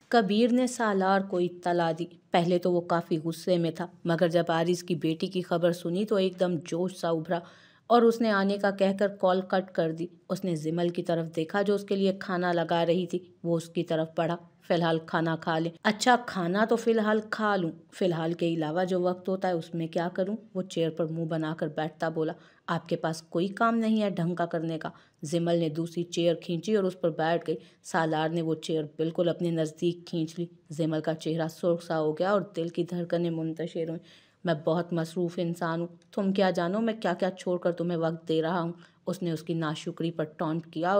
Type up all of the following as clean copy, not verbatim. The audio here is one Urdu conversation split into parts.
کبیر نے سالار کو اطلاع دی۔ پہلے تو وہ کافی غصے میں تھا، مگر جب عارض کی بیٹی کی خبر سنی تو ایک دم جوش سا ابھرا اور اس نے آنے کا کہہ کر کال کٹ کر دی۔ اس نے زمل کی طرف دیکھا جو اس کے لیے کھانا لگا رہی تھی۔ وہ اس کی طرف بڑھا۔ فی الحال کھانا کھا لیں۔ اچھا کھانا تو فی الحال کھا لوں، فی الحال کے علاوہ جو وقت ہوتا ہے اس میں کیا کروں؟ وہ چیئر پر منہ بنا کر بیٹھتا بولا۔ آپ کے پاس کوئی کام نہیں ہے ڈھنگ کا کرنے کا؟ زمل نے دوسری چیئر کھینچی اور اس پر بیٹھ گئی۔ سالار نے وہ چیئر بالکل اپنے نزدیک کھینچ لی۔ زمل کا چہرہ سرخ سا ہو گیا اور دل کی دھڑکنیں منتشر ہوئیں۔ میں بہت مصروف انسان ہوں، تم کیا جانو میں کیا کیا چھوڑ کر تمہیں وقت دے رہا ہوں۔ اس نے اس کی ناشکری پر ٹونٹ کیا۔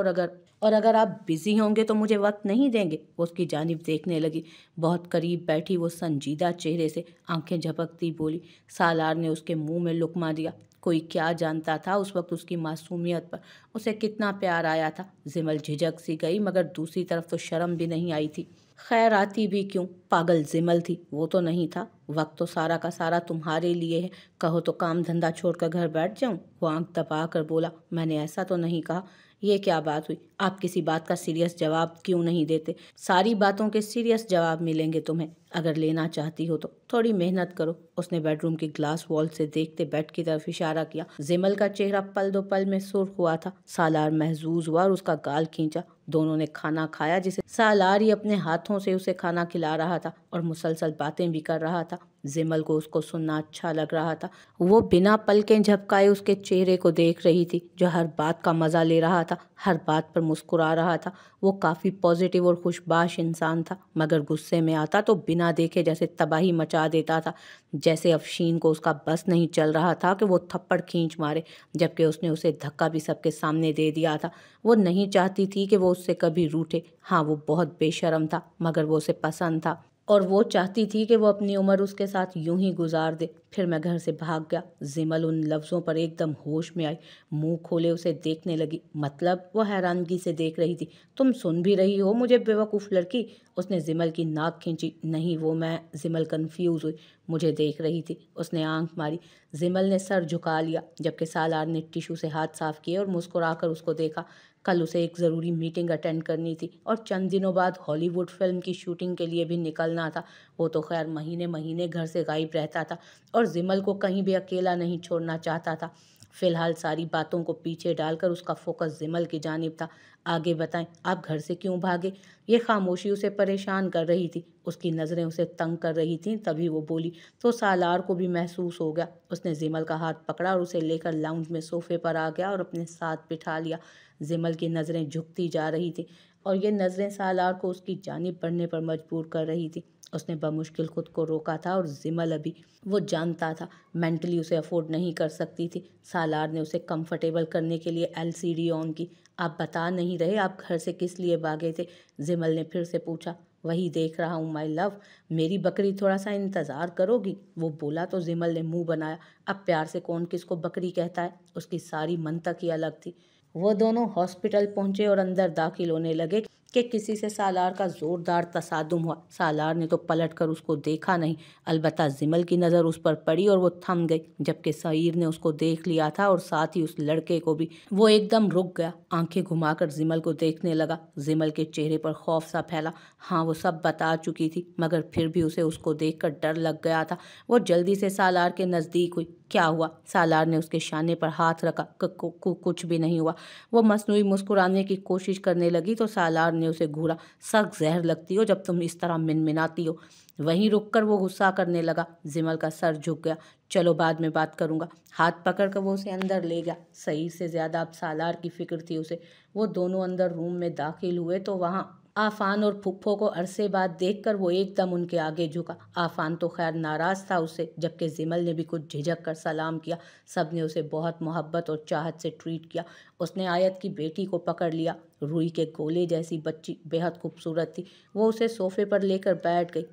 اور اگر آپ بزی ہوں گے تو مجھے وقت نہیں دیں گے؟ وہ اس کی جانب دیکھنے لگی۔ بہت قریب بیٹھی وہ سنجیدہ چہرے سے آنکھیں جھپکتی بولی۔ سالار نے اس کے منہ میں لقمہ دیا۔ کوئی کیا جانتا تھا اس وقت اس کی معصومیت پر اسے کتنا پیار آیا تھا۔ زمل جھجک سی گئی، مگر دوسری طرف تو شرم بھی نہیں آئی تھی۔ خیر آتی بھی کیوں، پاگل زمل تھی، وہ تو نہیں تھا۔ وقت تو سارا کا سارا تمہارے لیے ہے، کہو تو کام دھندا چھوڑ کر گھر بیٹھ جاؤں؟ وہ آنکھ دبا کر بولا۔ میں نے ایسا تو نہیں کہا۔ یہ کیا بات ہوئی؟ آپ کسی بات کا سیریس جواب کیوں نہیں دیتے؟ ساری باتوں کے سیریس جواب ملیں گے تمہیں، اگر لینا چاہتی ہو تو تھوڑی محنت کرو۔ اس نے بیڈ روم کی گلاس وال سے دیکھتے بیڈ کی طرف اشارہ کیا۔ زمل کا چہرہ پل دو پل میں سرخ ہوا تھا۔ سالار محظوظ ہوا اور اس کا گال کھینچا۔ دونوں نے کھانا کھایا جسے سالار ہی اپنے ہاتھوں سے اسے کھانا کھلا رہا تھا اور مسلسل باتیں بھی کر رہا تھا۔ زمل کو اس کو سننا اچھا لگ رہا تھا۔ وہ بنا پلکیں جھپکائے اس کے چہرے کو دیکھ رہی تھی جو ہر بات کا مزہ لے رہا تھا، ہر بات پر مسکرا رہا تھا۔ وہ کافی پازیٹیو اور خوش باش انسان تھا، مگر غصے میں آتا تو بنا دیکھے جیسے تباہی مچا دیتا تھا۔ جیسے افشین کو اس کا بس نہیں چل رہا تھا کہ وہ تھپڑ کھینچ مارے، جبکہ اس نے اسے دھکا بھی سب کے سامنے دے دیا تھا۔ وہ نہیں چاہتی تھی کہ وہ اس سے کبھی روٹھے۔ ہاں وہ بہت بے شرم تھا، مگر وہ اسے پسند تھا اور وہ چاہتی تھی کہ وہ اپنی عمر اس کے ساتھ یوں ہی گزار دے۔ پھر میں گھر سے بھاگ گیا۔ زمل ان لفظوں پر ایک دم ہوش میں آئی، منہ کھولے اسے دیکھنے لگی۔ مطلب؟ وہ حیرانگی سے دیکھ رہی تھی۔ تم سن بھی رہی ہو مجھے بے وقوف لڑکی؟ اس نے زمل کی ناک کھینچی۔ نہیں وہ میں زمل کنفیوز ہوئی۔ مجھے دیکھ رہی تھی؟ اس نے آنکھ ماری۔ زمل نے سر جھکا لیا، جبکہ سالار نے ٹیشو سے ہاتھ صاف کیے اور مسکرا کر اس کو دیکھا۔ کل اسے ایک ضروری میٹنگ اٹینڈ کرنی تھی اور چند دنوں بعد ہالی ووڈ فلم کی شوٹنگ کے لیے بھی نکلنا تھا۔ وہ تو خیر مہینے مہینے گھر سے غائب رہتا تھا اور زمل کو کہیں بھی اکیلا نہیں چھوڑنا چاہتا تھا۔ فی الحال ساری باتوں کو پیچھے ڈال کر اس کا فوکس زمل کی جانب تھا۔ آگے بتائیں، آپ گھر سے کیوں بھاگے؟ یہ خاموشی اسے پریشان کر رہی تھی۔ اس کی نظریں اسے تنگ کر رہی تھیں۔ تبھی وہ بولی تو سالار کو بھی محسوس ہو گیا۔ اس نے زمل کا ہاتھ پکڑا اور اسے لے کر لاؤنج میں صوفے پر آ گیا اور اپنے ساتھ بٹھا لیا۔ زمل کی نظریں جھکتی جا رہی تھیں اور یہ نظریں سالار کو اس کی جانب بڑھنے پر مجبور کر رہی تھیں۔ اس نے بمشکل خود کو روکا تھا اور زمل ابھی وہ جانتا تھا مینٹلی اسے افورڈ نہیں کر سکتی تھی۔ سالار نے اسے کمفرٹیبل کرنے کے لیے LCD آن کی۔ آپ بتا نہیں رہے آپ گھر سے کس لیے بھاگے تھے؟ زمل نے پھر سے پوچھا۔ وہی دیکھ رہا ہوں مائی لو، میری بکری تھوڑا سا انتظار کرو گی؟ وہ بولا تو زمل نے منہ بنایا۔ اب پیار سے کون کس کو بکری کہتا ہے؟ اس کی ساری منطق ہی الگ تھی۔ وہ دونوں ہاسپٹل پہنچے اور اندر داخل ہونے لگے کہ کسی سے سالار کا زوردار تصادم ہوا۔ سالار نے تو پلٹ کر اس کو دیکھا نہیں، البتہ زمل کی نظر اس پر پڑی اور وہ تھم گئی، جبکہ سعیر نے اس کو دیکھ لیا تھا اور ساتھ ہی اس لڑکے کو بھی۔ وہ ایک دم رک گیا، آنکھیں گھما کر زمل کو دیکھنے لگا۔ زمل کے چہرے پر خوف سا پھیلا۔ ہاں وہ سب بتا چکی تھی، مگر پھر بھی اسے اس کو دیکھ کر ڈر لگ گیا تھا۔ وہ جلدی سے سالار کے نزدیک ہوئی۔ کیا ہوا؟ سالار نے اس کے شانے پر ہاتھ رکھا۔ کچھ بھی نہیں ہوا۔ وہ مصنوعی مسکرانے کی کوشش کرنے لگی تو سالار نے اسے گھورا۔ سخت زہر لگتی ہو جب تم اس طرح منمناتی ہو۔ وہیں رک کر وہ غصہ کرنے لگا۔ زمل کا سر جھک گیا۔ چلو بعد میں بات کروں گا۔ ہاتھ پکڑ کر وہ اسے اندر لے گیا۔ سعید سے زیادہ اب سالار کی فکر تھی اسے۔ وہ دونوں اندر روم میں داخل ہوئے تو وہاں آفان اور پھپھو کو عرصے بعد دیکھ کر وہ ایک دم ان کے آگے جھکا۔ آفان تو خیر ناراض تھا اس سے، جبکہ زمل نے بھی کچھ جھجک کر سلام کیا۔ سب نے اسے بہت محبت اور چاہت سے ٹریٹ کیا۔ اس نے آیت کی بیٹی کو پکڑ لیا۔ روئی کے گولے جیسی بچی بے حد خوبصورت تھی۔ وہ اسے صوفے پر لے کر بیٹھ گئی۔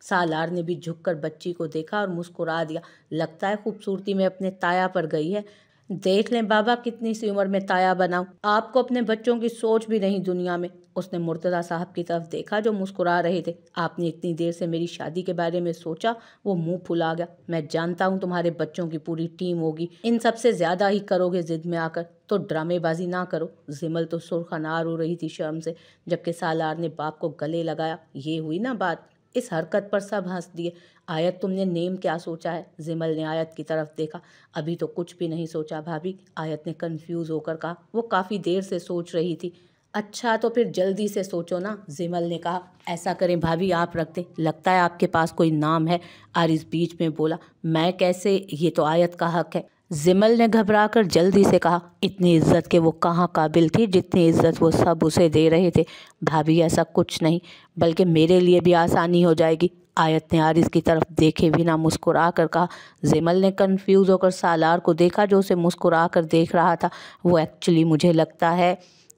سالار نے بھی جھک کر بچی کو دیکھا اور مسکرا دیا۔ لگتا ہے خوبصورتی میں اپنے تایا پر گئی ہے۔ دیکھ لیں بابا کتنی سی عمر میں تایا بناؤں۔ آپ کو اپنے بچوں کی سوچ بھی نہیں دنیا میں۔ اس نے مرتضیٰ صاحب کی طرف دیکھا جو مسکرا رہے تھے۔ آپ نے اتنی دیر سے میری شادی کے بارے میں سوچا؟ وہ منہ پھلا گیا۔ میں جانتا ہوں تمہارے بچوں کی پوری ٹیم ہوگی، ان سب سے زیادہ ہی کرو گے ضد میں آ کر، تو ڈرامے بازی نہ کرو۔ زمل تو سرخ انار ہو رہی تھی شرم سے، جبکہ سالار نے باپ کو گلے لگایا۔ یہ ہوئی نا بات؟ اس حرکت پر سب ہنس دیے۔ آیت تم نے نیم کیا سوچا ہے؟ زمل نے آیت کی طرف دیکھا۔ ابھی تو کچھ بھی نہیں سوچا بھابھی، آیت نے کنفیوز ہو کر کہا۔ وہ کافی دیر سے سوچ رہی تھی۔ اچھا تو پھر جلدی سے سوچو نا، زمل نے کہا۔ ایسا کریں بھابھی آپ رکھ دیں، لگتا ہے آپ کے پاس کوئی نام ہے، آرز بیچ میں بولا۔ میں کیسے، یہ تو آیت کا حق ہے، زمل نے گھبرا کر جلدی سے کہا۔ اتنی عزت کے وہ کہاں قابل تھی جتنی عزت وہ سب اسے دے رہے تھے۔ بھابھی ایسا کچھ نہیں، بلکہ میرے لیے بھی آسانی ہو جائے گی، آیت نے آرز کی طرف دیکھے بنا مسکرا کر کہا۔ زمل نے کنفیوز ہو کر سالار کو دیکھا جو اسے مسکرا کر دیکھ رہا تھا۔ وہ ایکچولی مجھے لگتا ہے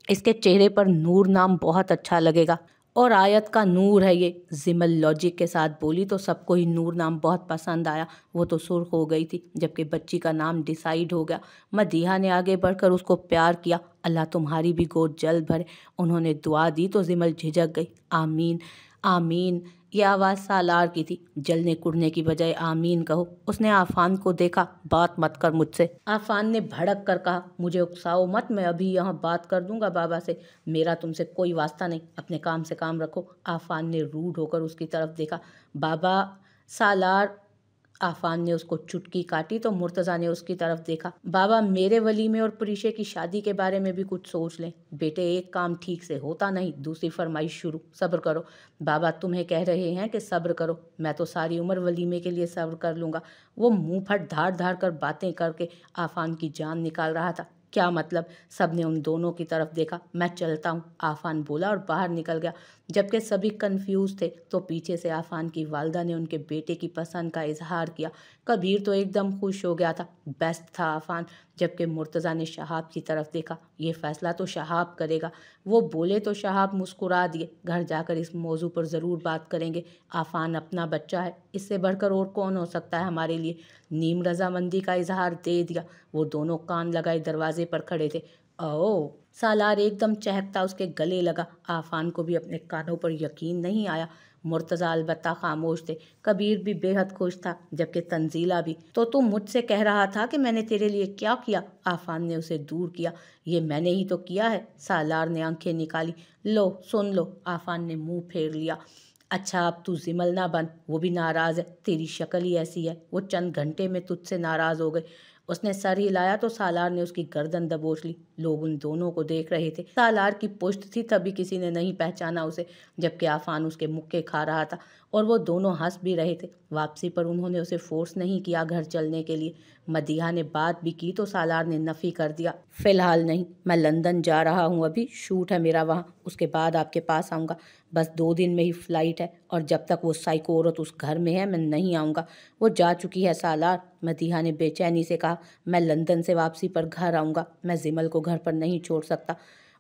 اس کے چہرے پر نور نام بہت اچھا لگے گا، اور آیت کا نور ہے یہ، زمل لاجک کے ساتھ بولی۔ تو سب کو ہی نور نام بہت پسند آیا۔ وہ تو سرخ ہو گئی تھی جبکہ بچی کا نام ڈیسائیڈ ہو گیا۔ مدیحہ نے آگے بڑھ کر اس کو پیار کیا۔ اللہ تمہاری بھی گود جلد بھرے، انہوں نے دعا دی تو زمل جھجک گئی۔ آمین آمین، یہ آواز سالار کی تھی۔ جلنے کڑنے کی بجائے آمین کہو۔ اس نے عافان کو دیکھا۔ بات مت کر مجھ سے، عافان نے بھڑک کر کہا۔ مجھے اکساؤ مت، میں ابھی یہاں بات کر دوں گا بابا سے، میرا تم سے کوئی واسطہ نہیں، اپنے کام سے کام رکھو۔ عافان نے روڈ ہو کر اس کی طرف دیکھا۔ بابا، سالار، عافان نے اس کو چٹکی کاٹی تو مرتضیٰ نے اس کی طرف دیکھا۔ بابا، میرے ولیمے اور پریشے کی شادی کے بارے میں بھی کچھ سوچ لیں۔ بیٹے، ایک کام ٹھیک سے ہوتا نہیں، دوسری فرمائش شروع، صبر کرو۔ بابا تمہیں کہہ رہے ہیں کہ صبر کرو، میں تو ساری عمر ولیمے کے لیے صبر کر لوں گا۔ وہ منہ پھٹ دھاڑ دھاڑ کر باتیں کر کے عافان کی جان نکال رہا تھا۔ کیا مطلب؟ سب نے ان دونوں کی طرف دیکھا۔ میں چلتا ہوں، عافان بولا اور باہر نکل گیا۔ جبکہ سبھی کنفیوز تھے تو پیچھے سے عافان کی والدہ نے ان کے بیٹے کی پسند کا اظہار کیا۔ کبیر تو ایک دم خوش ہو گیا تھا، بیسٹ تھا عافان۔ جبکہ مرتضیٰ نے شہاب کی طرف دیکھا۔ یہ فیصلہ تو شہاب کرے گا، وہ بولے تو شہاب مسکرا دیے۔ گھر جا کر اس موضوع پر ضرور بات کریں گے، عافان اپنا بچہ ہے، اس سے بڑھ کر اور کون ہو سکتا ہے ہمارے لیے۔ نیم رضامندی کا اظہار دے دیا۔ وہ دونوں کان لگائے دروازے پر کھڑے تھے۔ اوہ! سالار ایک دم چہکتا اس کے گلے لگا۔ عافان کو بھی اپنے کانوں پر یقین نہیں آیا۔ مرتضیٰ البتہ خاموش تھے۔ کبیر بھی بے حد خوش تھا، جبکہ تنزیلہ بھی۔ تو تم مجھ سے کہہ رہا تھا کہ میں نے تیرے لیے کیا کیا؟ عافان نے اسے دور کیا۔ یہ میں نے ہی تو کیا ہے، سالار نے آنکھیں نکالی۔ لو سن لو، عافان نے منہ پھیر لیا۔ اچھا اب تو زمل نہ بن، وہ بھی ناراض ہے، تیری شکل ہی ایسی ہے، وہ چند گھنٹے میں تجھ سے ناراض ہو گئے۔ اس نے سر ہلایا تو سالار نے اس کی گردن دبوچ لی۔ لوگ ان دونوں کو دیکھ رہے تھے۔ سالار کی پشت تھی تبھی کسی نے نہیں پہچانا اسے، جبکہ عافان اس کے مکے کھا رہا تھا، اور وہ دونوں ہنس بھی رہے تھے۔ واپسی پر انہوں نے اسے فورس نہیں کیا گھر چلنے کے لیے۔ مدیحہ نے بات بھی کی تو سالار نے نفی کر دیا۔ فی الحال نہیں، میں لندن جا رہا ہوں، ابھی شوٹ ہے میرا وہاں، اس کے بعد آپ کے پاس آؤں گا۔ بس 2 دن میں ہی فلائٹ ہے، اور جب تک وہ سائیکو عورت اس گھر میں ہے میں نہیں آؤں گا۔ وہ جا چکی ہے سالار، مدیحہ نے بے چینی سے کہا۔ میں لندن سے واپسی پر گھر آؤں گا، میں زمل کو گھر پر نہیں چھوڑ سکتا،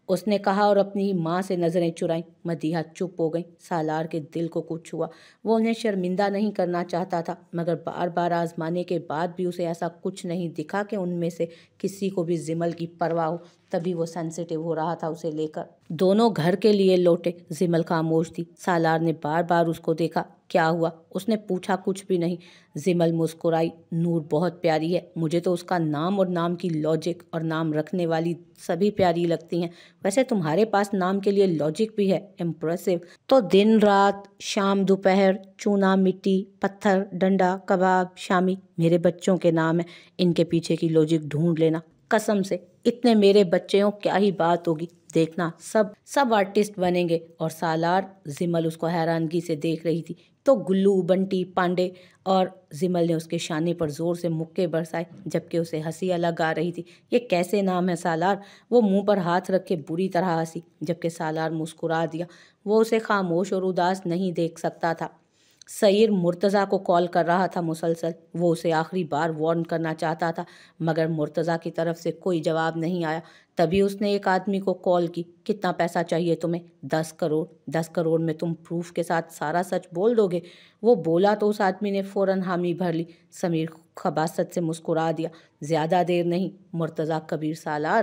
اس نے کہا اور اپنی ماں سے نظریں چرائیں۔ مدیحہ چپ ہو گئیں۔ سالار کے دل کو کچھ ہوا۔ وہ انہیں شرمندہ نہیں کرنا چاہتا تھا، مگر بار بار آزمانے کے بعد بھی اسے ایسا کچھ نہیں دکھا کہ ان میں سے کسی کو بھی زمل کی پرواہ ہو، تبھی وہ سینسیٹیو ہو رہا تھا اسے لے کر۔ دونوں گھر کے لیے لوٹے۔ زمل خاموش تھی۔ سالار نے بار بار اس کو دیکھا۔ کیا ہوا؟ اس نے پوچھا۔ کچھ بھی نہیں، زمل مسکرائی۔ نور بہت پیاری ہے، مجھے تو اس کا نام اور نام کی لاجک اور نام رکھنے والی سبھی پیاری لگتی ہیں۔ ویسے تمہارے پاس نام کے لیے لاجک بھی ہے، امپریسو۔ تو دن رات، شام دوپہر، چونا مٹی، پتھر ڈنڈا کباب شامی، میرے بچوں کے نام ہیں، ان کے پیچھے کی لاجک ڈھونڈ لینا۔ قسم سے اتنے میرے بچے ہوں کیا ہی بات ہوگی، دیکھنا سب آرٹسٹ بنیں گے۔ اور سالار، زمل اس کو حیرانگی سے دیکھ رہی تھی۔ تو گلو بنٹی پانڈے، اور زمل نے اس کے شانے پر زور سے مکے برسائے جبکہ اسے ہنسی الگ آ رہی تھی۔ یہ کیسے نام ہے سالار؟ وہ منہ پر ہاتھ رکھ کے بری طرح ہنسی، جبکہ سالار مسکرا دیا۔ وہ اسے خاموش اور اداس نہیں دیکھ سکتا تھا۔ سعیر مرتضیٰ کو کال کر رہا تھا مسلسل۔ وہ اسے آخری بار وارن کرنا چاہتا تھا، مگر مرتضیٰ کی طرف سے کوئی جواب نہیں آیا۔ تبھی اس نے ایک آدمی کو کال کی۔ کتنا پیسہ چاہیے تمہیں؟ 10 کروڑ۔ 10 کروڑ میں تم پروف کے ساتھ سارا سچ بول دو گے؟ وہ بولا تو اس آدمی نے فوراً حامی بھر لی۔ سمیر خباثت سے مسکرا دیا۔ زیادہ دیر نہیں، مرتضیٰ کبیر سالار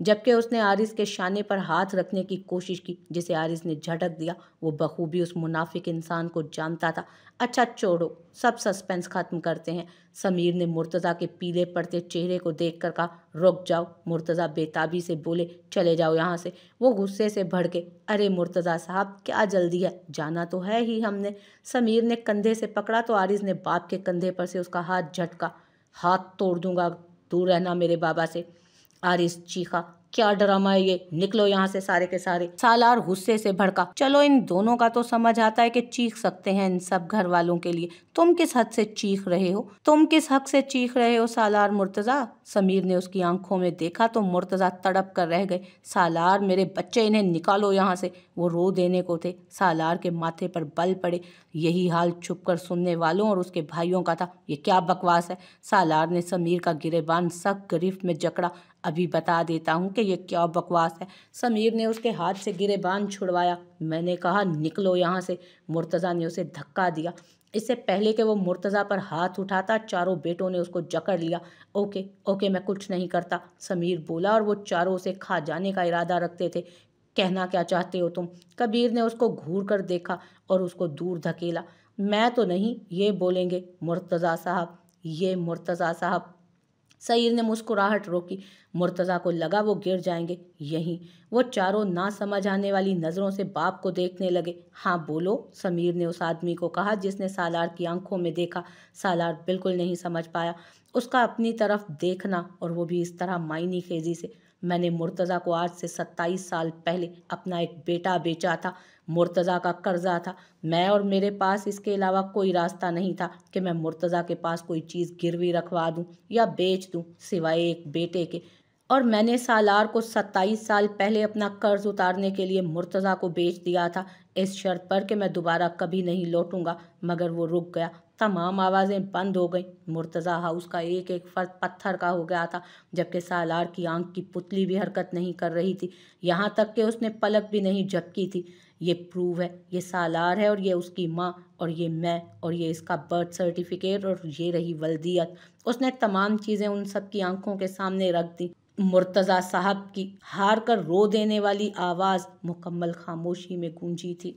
جبکہ اس نے آرز کے شانے پر ہاتھ رکھنے کی کوشش کی جسے آرز نے جھٹک دیا۔ وہ بخوبی اس منافق انسان کو جانتا تھا۔ اچھا چھوڑو، سب سسپنس ختم کرتے ہیں۔ سمیر نے مرتضیٰ کے پیلے پڑتے چہرے کو دیکھ کر کہا، رک جاؤ۔ مرتضیٰ بےتابی سے بولے، چلے جاؤ یہاں سے۔ وہ غصے سے بھڑکے، ارے مرتضیٰ صاحب کیا جلدی ہے، جانا تو ہے ہی ہم نے۔ سمیر نے کندھے سے پکڑا تو آرز نے باپ کے کندھے پر سے اس کا ہاتھ جھٹکا۔ ہاتھ توڑ دوں گا، دور رہنا میرے بابا سے۔ آرز چیخا، کیا ڈرامہ ہے یہ، نکلو یہاں سے سارے کے سارے۔ سالار غصے سے بھڑکا، چلو ان دونوں کا تو سمجھ آتا ہے کہ چیخ سکتے ہیں ان سب گھر والوں کے لیے، تم کس حد سے چیخ رہے ہو، تم کس حق سے چیخ رہے ہو سالار مرتضیٰ؟ سمیر نے اس کی آنکھوں میں دیکھا تو مرتضیٰ تڑپ کر رہ گئے۔ سالار میرے بچے، انہیں نکالو یہاں سے۔ وہ رو دینے کو تھے۔ سالار کے ماتھے پر بل پڑے۔ یہی حال چھپ کر سننے والوں اور اس کے بھائیوں کا تھا۔ یہ کیا بکواس ہے؟ سالار نے سمیر کا گریبان سخت گرفت میں جکڑا۔ ابھی بتا دیتا ہوں کہ یہ کیا بکواس ہے۔ سمیر نے اس کے ہاتھ سے گریبان چھڑوایا۔ میں نے کہا نکلو یہاں سے۔ مرتضیٰ نے اسے دھکا دیا۔ اس سے پہلے کہ وہ مرتضیٰ پر ہاتھ اٹھاتا چاروں بیٹوں نے اس کو جکڑ لیا۔ اوکے اوکے، میں کچھ نہیں کرتا، سمیر بولا، اور وہ چاروں اسے کھا جانے کا ارادہ رکھتے تھے۔ کہنا کیا چاہتے ہو تم؟ کبیر نے اس کو گھور کر دیکھا اور اس کو دور دھکیلا۔ میں تو نہیں یہ بولیں گے مرتضیٰ صاحب، یہ مرتضیٰ صاحب۔ سعید نے مسکراہٹ روکی۔ مرتضیٰ کو لگا وہ گر جائیں گے یہیں۔ وہ چاروں نہ سمجھ آنے والی نظروں سے باپ کو دیکھنے لگے۔ ہاں بولو، سمیر نے اس آدمی کو کہا جس نے سالار کی آنکھوں میں دیکھا۔ سالار بالکل نہیں سمجھ پایا اس کا اپنی طرف دیکھنا، اور وہ بھی اس طرح معنی خیزی سے۔ میں نے مرتضیٰ کو آج سے 27 سال پہلے اپنا ایک بیٹا بیچا تھا۔ مرتضیٰ کا قرضہ تھا۔ میں اور میرے پاس اس کے علاوہ کوئی راستہ نہیں تھا کہ میں مرتضیٰ کے پاس کوئی چیز گروی رکھوا دوں یا بیچ دوں سوائے ایک بیٹے کے۔ اور میں نے سالار کو 27 سال پہلے اپنا قرض اتارنے کے لیے مرتضیٰ کو بیچ دیا تھا، اس شرط پر کہ میں دوبارہ کبھی نہیں لوٹوں گا۔ مگر وہ رک گیا۔ تمام آوازیں بند ہو گئیں۔ مرتضیٰ ہاؤس کا ایک ایک فرد پتھر کا ہو گیا تھا، جبکہ سالار کی آنکھ کی پتلی بھی حرکت نہیں کر رہی تھی، یہاں تک کہ اس نے پلک بھی نہیں جھپکی تھی۔ یہ پروو ہے، یہ سالار ہے، اور یہ اس کی ماں، اور یہ میں، اور یہ اس کا برتھ سرٹیفکیٹ، اور یہ رہی ولدیت۔ اس نے تمام چیزیں ان سب کی آنکھوں کے سامنے رکھ دیں۔ مرتضیٰ صاحب کی ہار کر رو دینے والی آواز مکمل خاموشی میں گونجی تھی۔